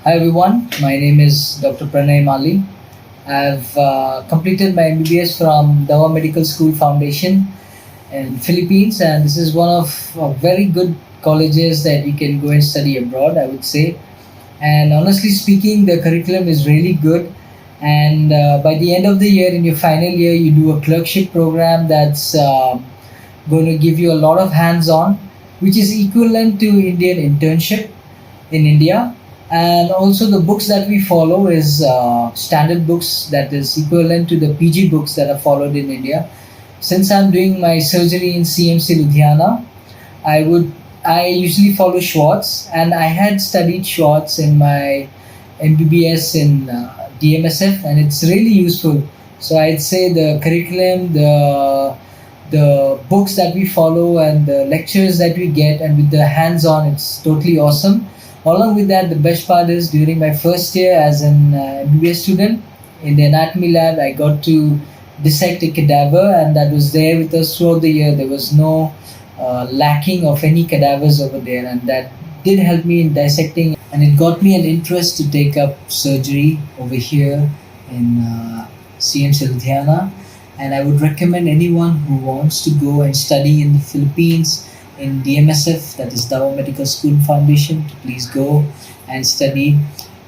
Hi everyone, my name is Dr. Pranay Mali. I've completed my MBBS from Davao Medical School Foundation in Philippines, and this is one of very good colleges that you can go and study abroad, I would say. And honestly speaking, the curriculum is really good. And by the end of the year, in your final year, you do a clerkship program that's going to give you a lot of hands-on, which is equivalent to Indian internship in India. And also the books that we follow is standard books that is equivalent to the PG books that are followed in India. Since I'm doing my surgery in CMC Ludhiana, I would I usually follow Schwartz, and I had studied Schwartz in my MBBS in DMSF, and it's really useful. So I'd say the curriculum, the books that we follow, and the lectures that we get, and with the hands-on, it's totally awesome. Along with that, the best part is during my first year as an MBBS student in the anatomy lab, I got to dissect a cadaver, and that was there with us throughout the year. There was no lacking of any cadavers over there, and that did help me in dissecting, and it got me an interest to take up surgery over here in CMC Ludhiana. And I would recommend anyone who wants to go and study in the Philippines in DMSF, that is Davao Medical School Foundation, to please go and study.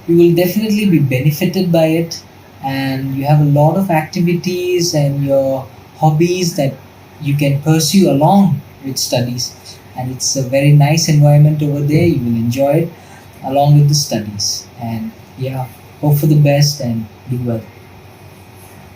You will definitely be benefited by it, and you have a lot of activities and your hobbies that you can pursue along with studies. And it's a very nice environment over there. You will enjoy it along with the studies. And yeah, hope for the best and do well.